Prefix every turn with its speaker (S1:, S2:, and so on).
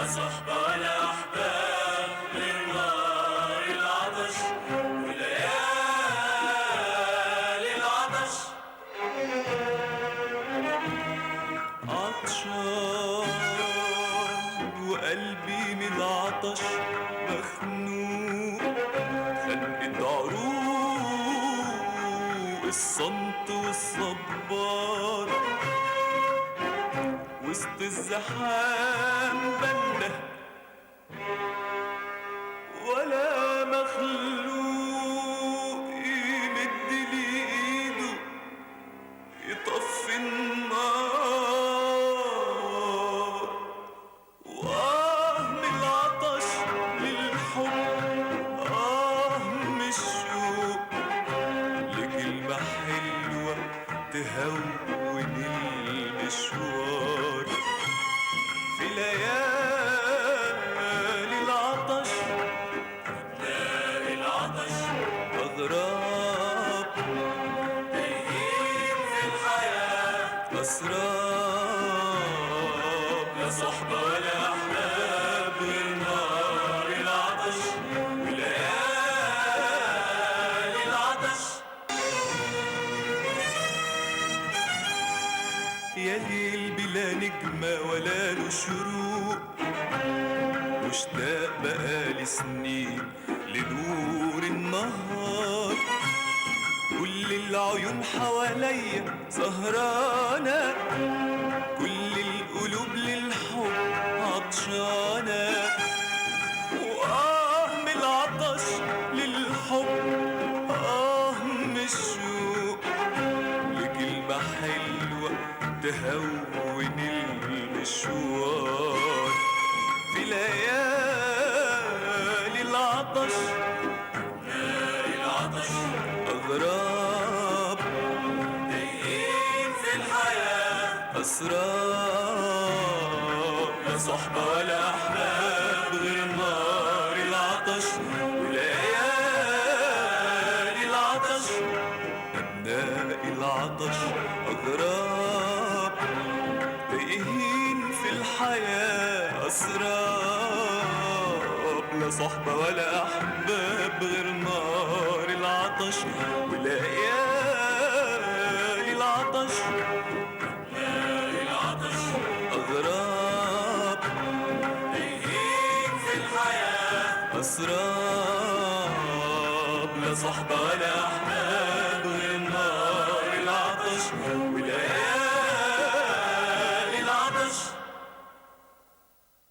S1: صحبة ولا أحباب غير نار العطش وليالي العطش. عطشان وقلبي من العطش مخنوق، خنقة عروق الصمت والصبار، وسط الزحام بنده ولا مخلوق يمد لي ايده يطفي النار. من العطش للحب، من الشوق لكلمة حلوة تهون المشوار. في ليالي العطش أغراب تايهين في الحياة أسراب، لا صحبة ولا أحباب غير نار العطش وليالي العطش. يا ليل بلا نجمة ولا له شروق، مشتاق بقالي سنين لنور النهار. كل العيون حواليا سهرانة، كل القلوب للحب عطشانة. من العطش للحب، من الشوق لكلمة حلوة تهون المشوار. في ليالي العطش أغراب تايهين في الحياة أسراب، لا صحبة ولا أحباب غير نار العطش وليالي العطش. أبناء العطش أغراب تايهين في الحياة أسراب، لا صحبة ولا أحباب غير نار العطش وليالي العطش. أغراب تايهين في الحياة أسراب، لا صحبة ولا أحباب